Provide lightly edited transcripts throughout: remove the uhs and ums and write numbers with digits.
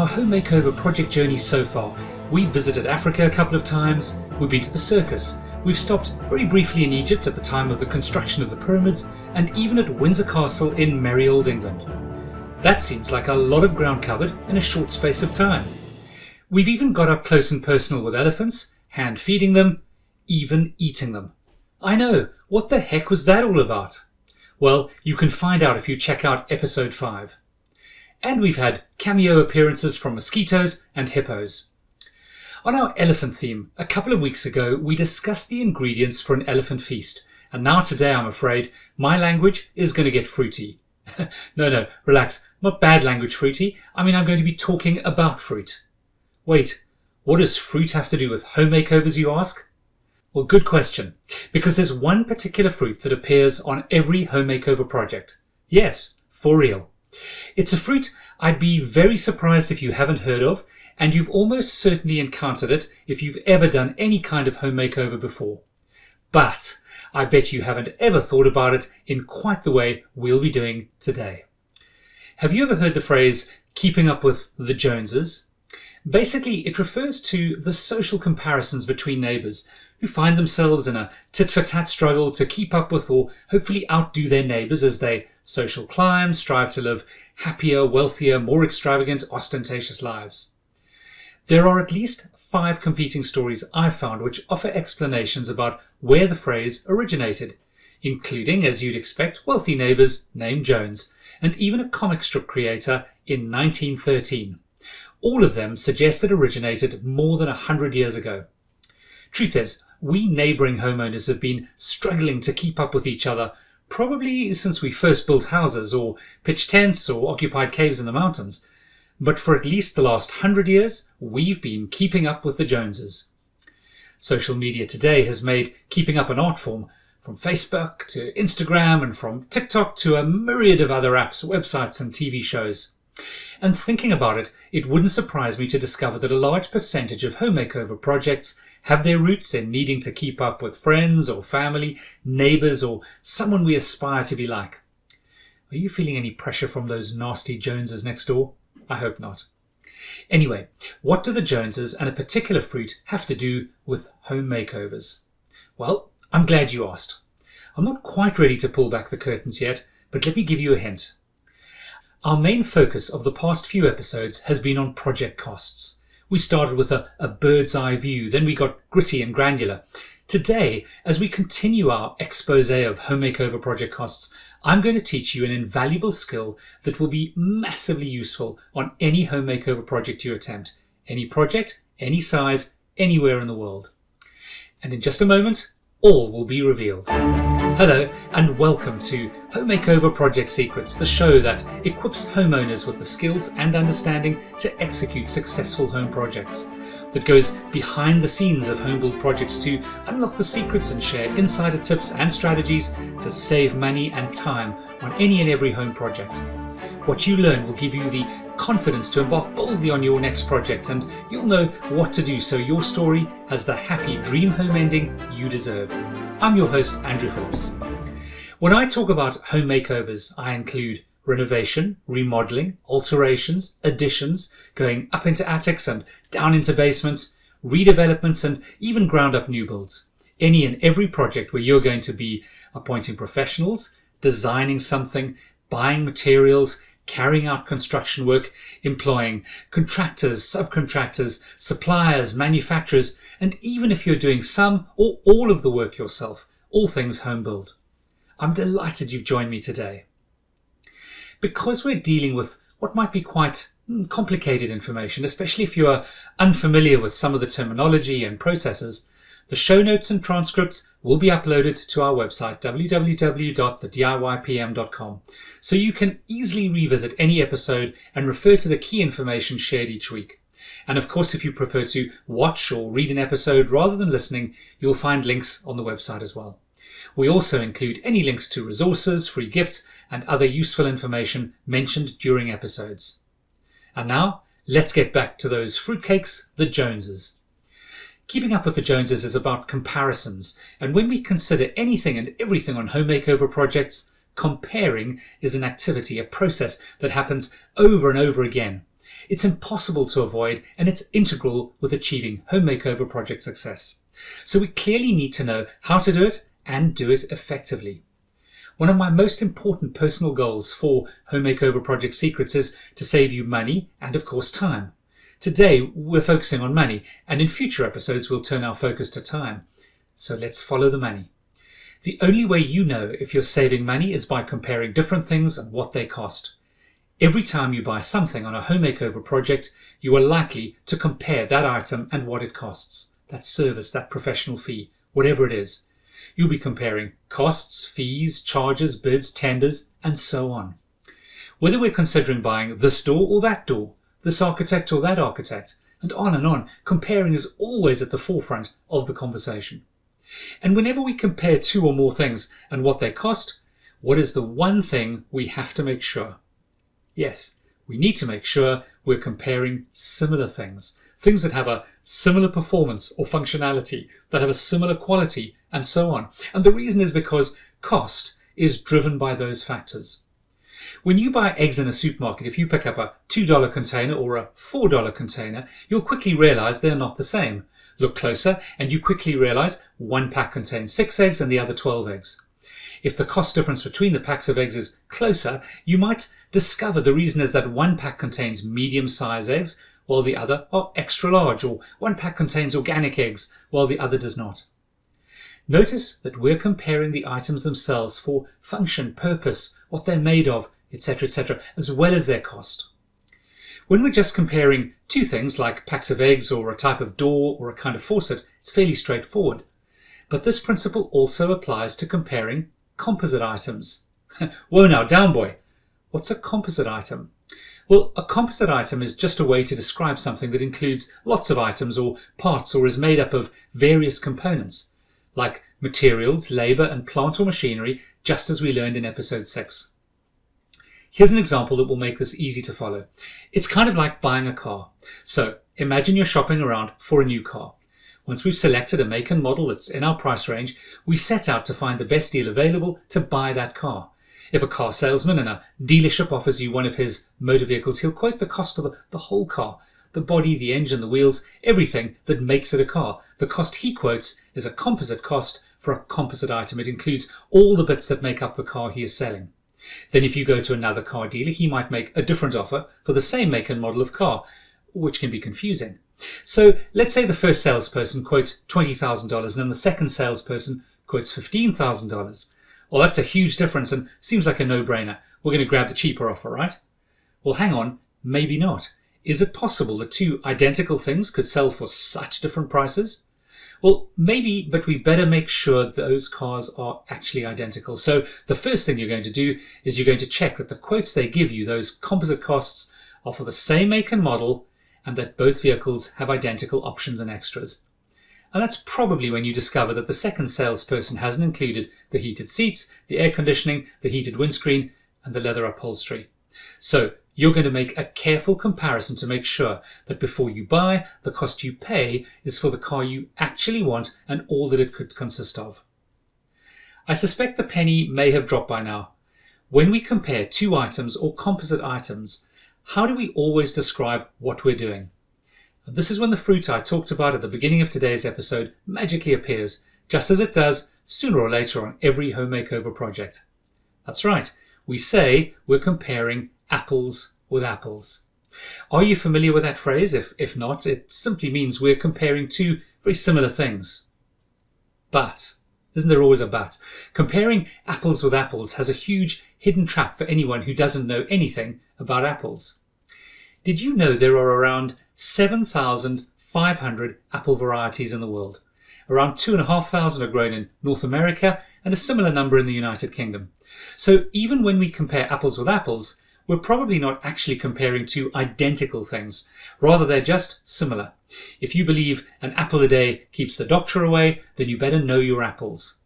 our home makeover project journey so far, we've visited Africa a couple of times, we've been to the circus, we've stopped very briefly in Egypt at the time of the construction of the pyramids, and even at Windsor Castle in merry old England. That seems like a lot of ground covered in a short space of time. We've even got up close and personal with elephants, hand feeding them, even eating them. I know, what the heck was that all about? Well, you can find out if you check out episode 5. And we've had cameo appearances from mosquitoes and hippos. On our elephant theme, a couple of weeks ago we discussed the ingredients for an elephant feast, and now today I'm afraid my language is going to get fruity. No, relax, not bad language fruity, I'm going to be talking about fruit. Wait, what does fruit have to do with home makeovers, you ask? Well, good question, because there's one particular fruit that appears on every home makeover project. Yes, for real. It's a fruit I'd be very surprised if you haven't heard of, and you've almost certainly encountered it if you've ever done any kind of home makeover before. But I bet you haven't ever thought about it in quite the way we'll be doing today. Have you ever heard the phrase, keeping up with the Joneses? Basically, it refers to the social comparisons between neighbours who find themselves in a tit-for-tat struggle to keep up with or hopefully outdo their neighbours as they social climb, strive to live happier, wealthier, more extravagant, ostentatious lives. There are at least 5 competing stories I've found which offer explanations about where the phrase originated, including, as you'd expect, wealthy neighbours named Jones, and even a comic strip creator in 1913. All of them suggest it originated more than 100 years ago. Truth is, we neighbouring homeowners have been struggling to keep up with each other probably since we first built houses or pitched tents or occupied caves in the mountains. But for at least the last 100 years, we've been keeping up with the Joneses. Social media today has made keeping up an art form, from Facebook to Instagram and from TikTok to a myriad of other apps, websites and TV shows. And thinking about it, it wouldn't surprise me to discover that a large percentage of home makeover projects have their roots in needing to keep up with friends or family, neighbours or someone we aspire to be like. Are you feeling any pressure from those nasty Joneses next door? I hope not. Anyway, what do the Joneses and a particular fruit have to do with home makeovers? Well, I'm glad you asked. I'm not quite ready to pull back the curtains yet, but let me give you a hint. Our main focus of the past few episodes has been on project costs. We started with a bird's eye view, then we got gritty and granular. Today, as we continue our expose of home makeover project costs, I'm going to teach you an invaluable skill that will be massively useful on any home makeover project you attempt. Any project, any size, anywhere in the world. And in just a moment, all will be revealed. Hello and welcome to Home Makeover Project Secrets, the show that equips homeowners with the skills and understanding to execute successful home projects, that goes behind the scenes of home build projects to unlock the secrets and share insider tips and strategies to save money and time on any and every home project. What you learn will give you the confidence to embark boldly on your next project, and you'll know what to do so your story has the happy dream home ending you deserve. I'm your host, Andrew Phillips. When I talk about home makeovers, I include renovation, remodeling, alterations, additions, going up into attics and down into basements, redevelopments, and even ground up new builds. Any and every project where you're going to be appointing professionals, designing something, buying materials, carrying out construction work, employing contractors, subcontractors, suppliers, manufacturers, and even if you're doing some or all of the work yourself, all things home build. I'm delighted you've joined me today. Because we're dealing with what might be quite complicated information, especially if you are unfamiliar with some of the terminology and processes, the show notes and transcripts will be uploaded to our website, www.thediypm.com, so you can easily revisit any episode and refer to the key information shared each week. And of course, if you prefer to watch or read an episode rather than listening, you'll find links on the website as well. We also include any links to resources, free gifts, and other useful information mentioned during episodes. And now, let's get back to those fruitcakes, the Joneses. Keeping up with the Joneses is about comparisons, and when we consider anything and everything on home makeover projects, comparing is an activity, a process that happens over and over again. It's impossible to avoid, and it's integral with achieving home makeover project success. So we clearly need to know how to do it and do it effectively. One of my most important personal goals for Home Makeover Project Secrets is to save you money and, of course, time. Today, we're focusing on money, and in future episodes, we'll turn our focus to time. So let's follow the money. The only way you know if you're saving money is by comparing different things and what they cost. Every time you buy something on a home makeover project, you are likely to compare that item and what it costs, that service, that professional fee, whatever it is. You'll be comparing costs, fees, charges, bids, tenders, and so on. Whether we're considering buying this door or that door, this architect or that architect, and on, comparing is always at the forefront of the conversation. And whenever we compare two or more things and what they cost, what is the one thing we have to make sure? Yes, we need to make sure we're comparing similar things, things that have a similar performance or functionality, that have a similar quality, and so on. And the reason is because cost is driven by those factors. When you buy eggs in a supermarket, if you pick up a $2 container or a $4 container, you'll quickly realize they're not the same. Look closer and you quickly realize one pack contains 6 eggs and the other 12 eggs. If the cost difference between the packs of eggs is closer, you might discover the reason is that one pack contains medium-sized eggs while the other are extra large, or one pack contains organic eggs while the other does not. Notice that we're comparing the items themselves for function, purpose, what they're made of, etc., as well as their cost. When we're just comparing two things like packs of eggs or a type of door or a kind of faucet, it's fairly straightforward. But this principle also applies to comparing composite items. Whoa now, down boy! What's a composite item? Well, a composite item is just a way to describe something that includes lots of items or parts or is made up of various components, like materials, labour and plant or machinery, just as we learned in episode 6. Here's an example that will make this easy to follow. It's kind of like buying a car. So imagine you're shopping around for a new car. Once we've selected a make and model that's in our price range, we set out to find the best deal available to buy that car. If a car salesman in a dealership offers you one of his motor vehicles, he'll quote the cost of the whole car, the body, the engine, the wheels, everything that makes it a car. The cost he quotes is a composite cost for a composite item. It includes all the bits that make up the car he is selling. Then if you go to another car dealer, he might make a different offer for the same make and model of car, which can be confusing. So let's say the first salesperson quotes $20,000 and then the second salesperson quotes $15,000. Well, that's a huge difference and seems like a no-brainer. We're going to grab the cheaper offer, right? Well, hang on, maybe not. Is it possible that two identical things could sell for such different prices? Well, maybe, but we better make sure those cars are actually identical. So the first thing you're going to do is you're going to check that the quotes they give you, those composite costs, are for the same make and model and that both vehicles have identical options and extras. And that's probably when you discover that the second salesperson hasn't included the heated seats, the air conditioning, the heated windscreen, and the leather upholstery. So you're going to make a careful comparison to make sure that before you buy, the cost you pay is for the car you actually want and all that it could consist of. I suspect the penny may have dropped by now. When we compare two items or composite items, how do we always describe what we're doing? This is when the fruit I talked about at the beginning of today's episode magically appears, just as it does sooner or later on every home makeover project. That's right, we say we're comparing apples with apples. Are you familiar with that phrase? If not, it simply means we're comparing two very similar things. But, isn't there always a but? Comparing apples with apples has a huge hidden trap for anyone who doesn't know anything about apples. Did you know there are around 7,500 apple varieties in the world? Around 2,500 are grown in North America and a similar number in the United Kingdom. So even when we compare apples with apples, we're probably not actually comparing two identical things. Rather, they're just similar. If you believe an apple a day keeps the doctor away, then you better know your apples.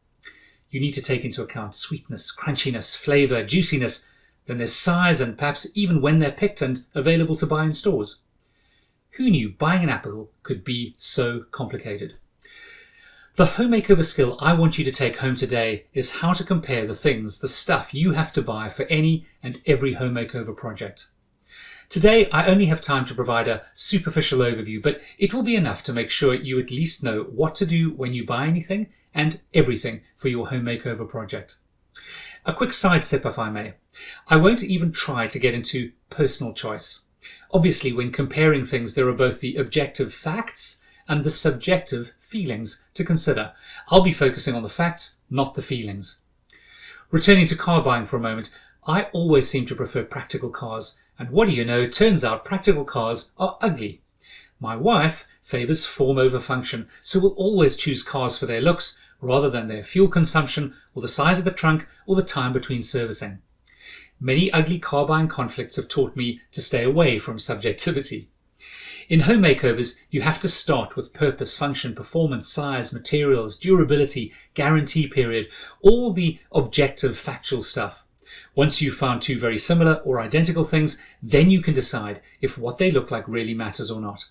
You need to take into account sweetness, crunchiness, flavour, juiciness, then there's size and perhaps even when they're picked and available to buy in stores. Who knew buying an apple could be so complicated? The home makeover skill I want you to take home today is how to compare the things, the stuff you have to buy for any and every home makeover project. Today, I only have time to provide a superficial overview, but it will be enough to make sure you at least know what to do when you buy anything and everything for your home makeover project. A quick sidestep, if I may. I won't even try to get into personal choice. Obviously, when comparing things, there are both the objective facts and the subjective feelings to consider. I'll be focusing on the facts, not the feelings. Returning to car buying for a moment, I always seem to prefer practical cars, and what do you know, turns out practical cars are ugly. My wife favours form over function, so will always choose cars for their looks rather than their fuel consumption or the size of the trunk or the time between servicing. Many ugly car buying conflicts have taught me to stay away from subjectivity. In home makeovers, you have to start with purpose, function, performance, size, materials, durability, guarantee period, all the objective factual stuff. Once you've found two very similar or identical things, then you can decide if what they look like really matters or not.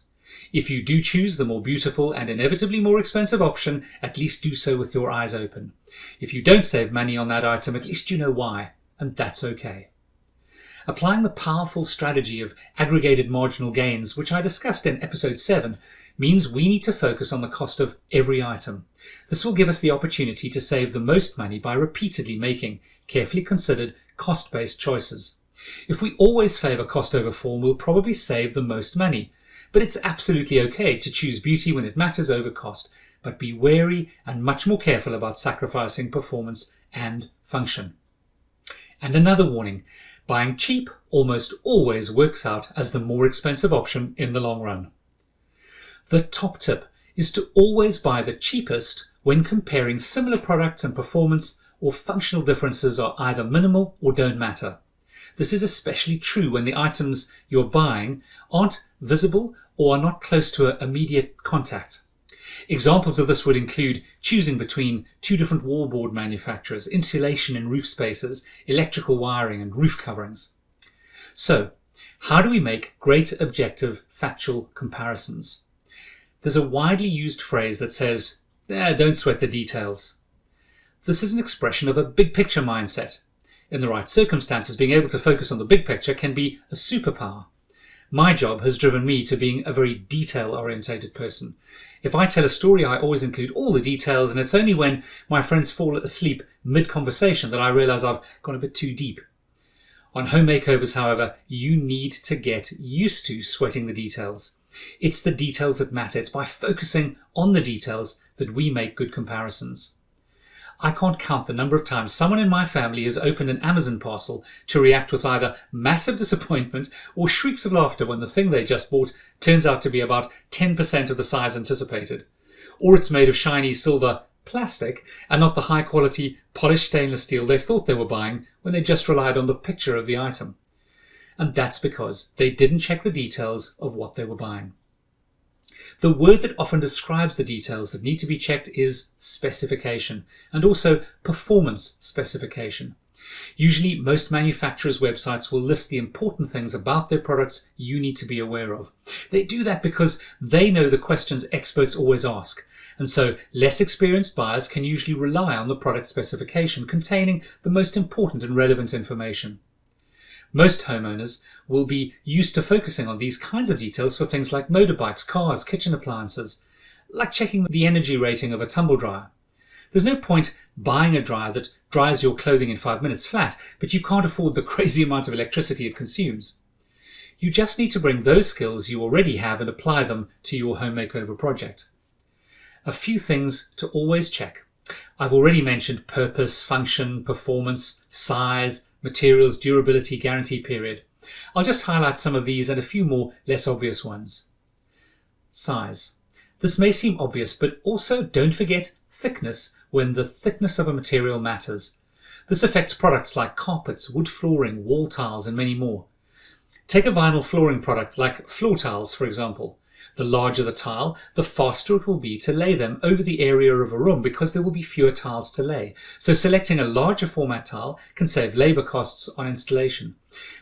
If you do choose the more beautiful and inevitably more expensive option, at least do so with your eyes open. If you don't save money on that item, at least you know why, and that's okay. Applying the powerful strategy of aggregated marginal gains, which I discussed in episode 7, means we need to focus on the cost of every item. This will give us the opportunity to save the most money by repeatedly making carefully considered cost-based choices. If we always favour cost over form, we'll probably save the most money. But it's absolutely okay to choose beauty when it matters over cost, but be wary and much more careful about sacrificing performance and function. And another warning, buying cheap almost always works out as the more expensive option in the long run. The top tip is to always buy the cheapest when comparing similar products, and performance or functional differences are either minimal or don't matter. This is especially true when the items you're buying aren't visible or are not close to immediate contact. Examples of this would include choosing between two different wallboard manufacturers, insulation in roof spaces, electrical wiring and roof coverings. So, how do we make great objective factual comparisons? There's a widely used phrase that says, don't sweat the details. This is an expression of a big picture mindset. In the right circumstances, being able to focus on the big picture can be a superpower. My job has driven me to being a very detail-orientated person. If I tell a story, I always include all the details, and it's only when my friends fall asleep mid-conversation that I realize I've gone a bit too deep. On home makeovers, however, you need to get used to sweating the details. It's the details that matter. It's by focusing on the details that we make good comparisons. I can't count the number of times someone in my family has opened an Amazon parcel to react with either massive disappointment or shrieks of laughter when the thing they just bought turns out to be about 10% of the size anticipated. Or it's made of shiny silver plastic and not the high quality polished stainless steel they thought they were buying when they just relied on the picture of the item. And that's because they didn't check the details of what they were buying. The word that often describes the details that need to be checked is specification, and also performance specification. Usually, most manufacturers' websites will list the important things about their products you need to be aware of. They do that because they know the questions experts always ask, and so less experienced buyers can usually rely on the product specification containing the most important and relevant information. Most homeowners will be used to focusing on these kinds of details for things like motorbikes, cars, kitchen appliances, like checking the energy rating of a tumble dryer. There's no point buying a dryer that dries your clothing in 5 minutes flat, but you can't afford the crazy amount of electricity it consumes. You just need to bring those skills you already have and apply them to your home makeover project. A few things to always check. I've already mentioned purpose, function, performance, size, materials, durability, guarantee period. I'll just highlight some of these and a few more less obvious ones. Size. This may seem obvious, but also don't forget thickness when the thickness of a material matters. This affects products like carpets, wood flooring, wall tiles, and many more. Take a vinyl flooring product like floor tiles, for example. The larger the tile, the faster it will be to lay them over the area of a room because there will be fewer tiles to lay. So selecting a larger format tile can save labour costs on installation.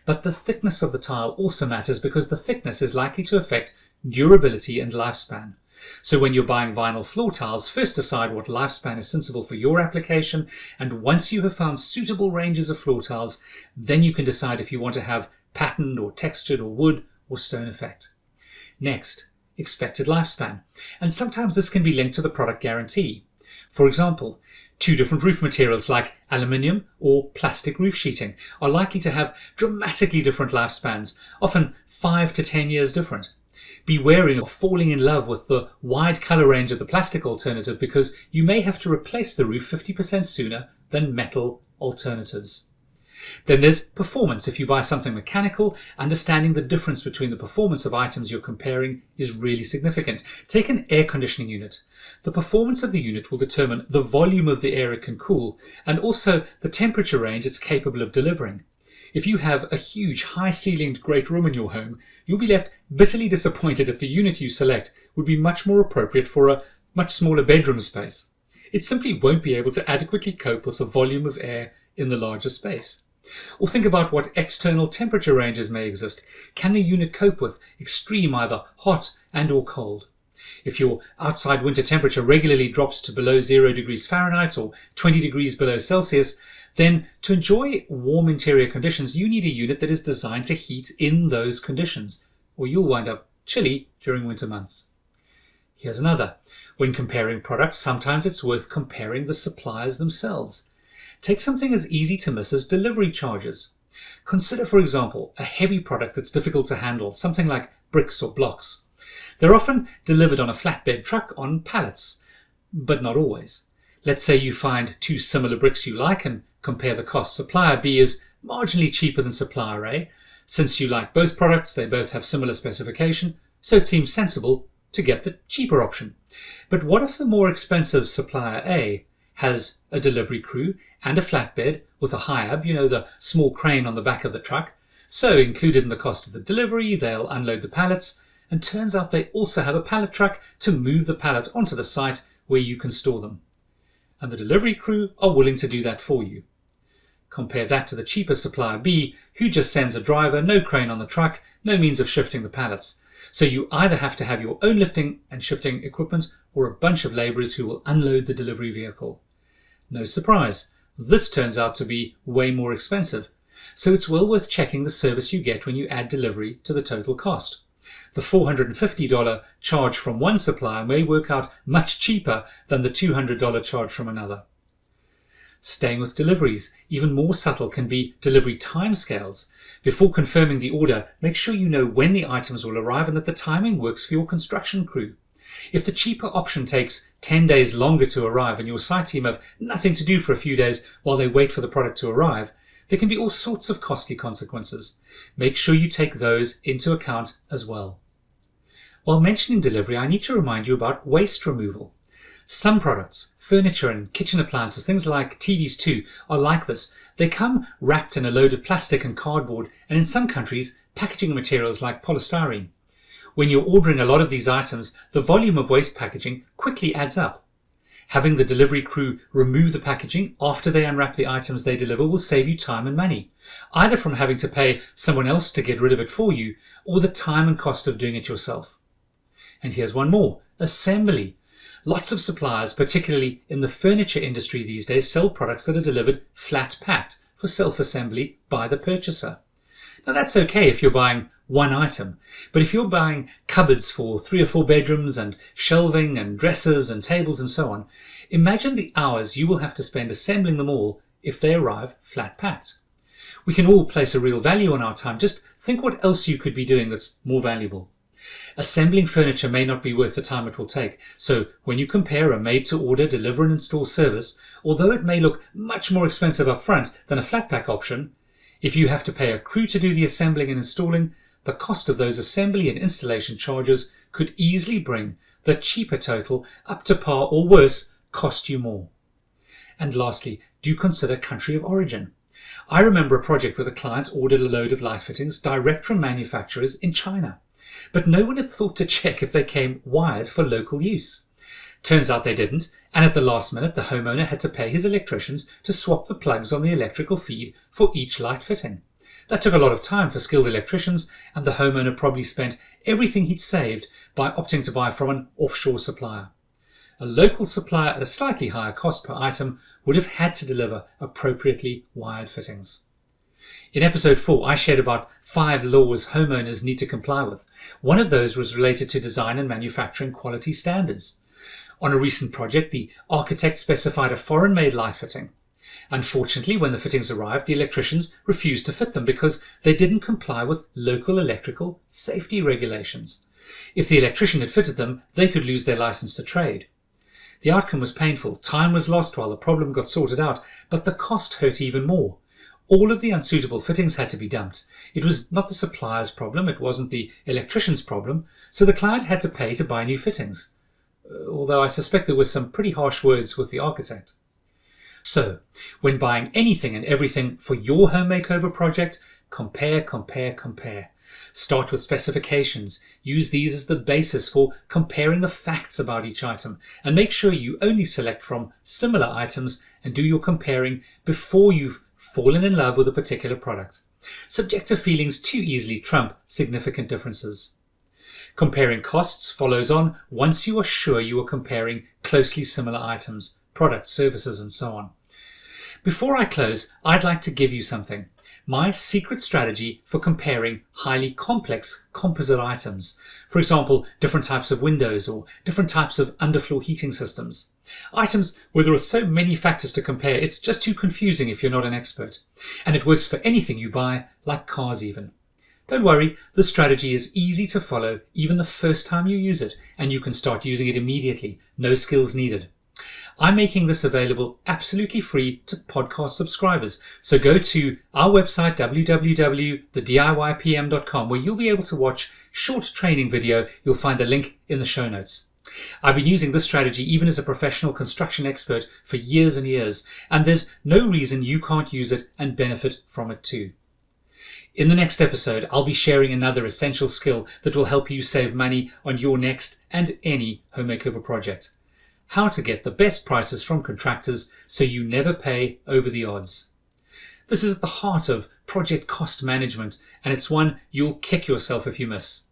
But the thickness of the tile also matters because the thickness is likely to affect durability and lifespan. So when you're buying vinyl floor tiles, first decide what lifespan is sensible for your application, and once you have found suitable ranges of floor tiles, then you can decide if you want to have patterned or textured or wood or stone effect. Next, expected lifespan. And sometimes this can be linked to the product guarantee. For example, 2 different roof materials like aluminium or plastic roof sheeting are likely to have dramatically different lifespans, often 5 to 10 years different. Be wary of falling in love with the wide colour range of the plastic alternative, because you may have to replace the roof 50% sooner than metal alternatives. Then there's performance. If you buy something mechanical, understanding the difference between the performance of items you're comparing is really significant. Take an air conditioning unit. The performance of the unit will determine the volume of the air it can cool, and also the temperature range it's capable of delivering. If you have a huge, high-ceilinged great room in your home, you'll be left bitterly disappointed if the unit you select would be much more appropriate for a much smaller bedroom space. It simply won't be able to adequately cope with the volume of air in the larger space. Or think about what external temperature ranges may exist. Can the unit cope with extreme either hot and or cold? If your outside winter temperature regularly drops to below 0 degrees Fahrenheit or 20 degrees below Celsius, then to enjoy warm interior conditions, you need a unit that is designed to heat in those conditions, or you'll wind up chilly during winter months. Here's another. When comparing products, sometimes it's worth comparing the suppliers themselves. Take something as easy to miss as delivery charges. Consider, for example, a heavy product that's difficult to handle, something like bricks or blocks. They're often delivered on a flatbed truck on pallets, but not always. Let's say you find 2 similar bricks you like and compare the cost. Supplier B is marginally cheaper than supplier A. Since you like both products, they both have similar specification, so it seems sensible to get the cheaper option. But what if the more expensive supplier A has a delivery crew and a flatbed with a high-ab, the small crane on the back of the truck? So included in the cost of the delivery, they'll unload the pallets, and turns out they also have a pallet truck to move the pallet onto the site where you can store them. And the delivery crew are willing to do that for you. Compare that to the cheaper supplier B, who just sends a driver, no crane on the truck, no means of shifting the pallets. So you either have to have your own lifting and shifting equipment or a bunch of labourers who will unload the delivery vehicle. No surprise, this turns out to be way more expensive. So it's well worth checking the service you get when you add delivery to the total cost. The $450 charge from one supplier may work out much cheaper than the $200 charge from another. Staying with deliveries, even more subtle can be delivery timescales. Before confirming the order, make sure you know when the items will arrive and that the timing works for your construction crew. If the cheaper option takes 10 days longer to arrive and your site team have nothing to do for a few days while they wait for the product to arrive, there can be all sorts of costly consequences. Make sure you take those into account as well. While mentioning delivery, I need to remind you about waste removal. Some products, furniture and kitchen appliances, things like TVs too, are like this. They come wrapped in a load of plastic and cardboard, and in some countries, packaging materials like polystyrene. When you're ordering a lot of these items, the volume of waste packaging quickly adds up. Having the delivery crew remove the packaging after they unwrap the items they deliver will save you time and money, either from having to pay someone else to get rid of it for you, or the time and cost of doing it yourself. And here's one more: assembly. Lots of suppliers, particularly in the furniture industry these days, sell products that are delivered flat packed for self-assembly by the purchaser. Now that's okay if you're buying one item, but if you're buying cupboards for 3 or 4 bedrooms and shelving and dressers and tables and so on, imagine the hours you will have to spend assembling them all if they arrive flat packed. We can all place a real value on our time. Just think what else you could be doing that's more valuable. Assembling furniture may not be worth the time it will take, so when you compare a made-to-order, deliver and install service, although it may look much more expensive up front than a flat pack option, if you have to pay a crew to do the assembling and installing, the cost of those assembly and installation charges could easily bring the cheaper total up to par, or worse, cost you more. And lastly, do consider country of origin. I remember a project where the client ordered a load of light fittings direct from manufacturers in China, but no one had thought to check if they came wired for local use. Turns out they didn't, and at the last minute the homeowner had to pay his electricians to swap the plugs on the electrical feed for each light fitting. That took a lot of time for skilled electricians, and the homeowner probably spent everything he'd saved by opting to buy from an offshore supplier. A local supplier at a slightly higher cost per item would have had to deliver appropriately wired fittings. In episode 4, I shared about 5 laws homeowners need to comply with. One of those was related to design and manufacturing quality standards. On a recent project, the architect specified a foreign-made light fitting. Unfortunately, when the fittings arrived, the electricians refused to fit them because they didn't comply with local electrical safety regulations. If the electrician had fitted them, they could lose their license to trade. The outcome was painful. Time was lost while the problem got sorted out, but the cost hurt even more. All of the unsuitable fittings had to be dumped. It was not the supplier's problem, it wasn't the electrician's problem, so the client had to pay to buy new fittings. Although I suspect there were some pretty harsh words with the architect. So, when buying anything and everything for your home makeover project, compare. Start with specifications. Use these as the basis for comparing the facts about each item, and make sure you only select from similar items and do your comparing before you've fallen in love with a particular product. Subjective feelings too easily trump significant differences. Comparing costs follows on once you are sure you are comparing closely similar items, products, services, and so on. Before I close, I'd like to give you something. My secret strategy for comparing highly complex composite items. For example, different types of windows or different types of underfloor heating systems. Items where there are so many factors to compare, it's just too confusing if you're not an expert. And it works for anything you buy, like cars even. Don't worry, the strategy is easy to follow even the first time you use it, and you can start using it immediately, no skills needed. I'm making this available absolutely free to podcast subscribers. So go to our website, www.thediypm.com, where you'll be able to watch short training video. You'll find the link in the show notes. I've been using this strategy even as a professional construction expert for years and years, and there's no reason you can't use it and benefit from it too. In the next episode, I'll be sharing another essential skill that will help you save money on your next and any home makeover project. How to get the best prices from contractors so you never pay over the odds. This is at the heart of project cost management, and it's one you'll kick yourself if you miss.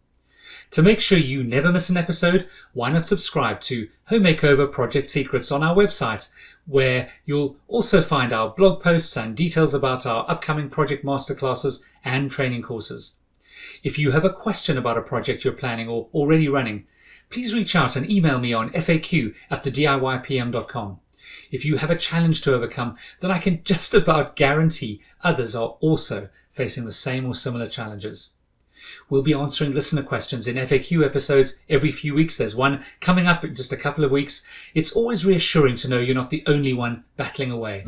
To make sure you never miss an episode, why not subscribe to Home Makeover Project Secrets on our website, where you'll also find our blog posts and details about our upcoming project masterclasses and training courses. If you have a question about a project you're planning or already running, please reach out and email me on faq@thediypm.com. If you have a challenge to overcome, then I can just about guarantee others are also facing the same or similar challenges. We'll be answering listener questions in FAQ episodes every few weeks. There's one coming up in just a couple of weeks. It's always reassuring to know you're not the only one battling away.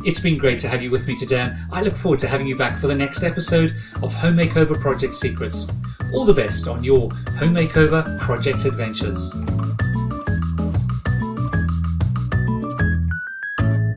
It's been great to have you with me today, and I look forward to having you back for the next episode of Home Makeover Project Secrets. All the best on your home makeover project adventures.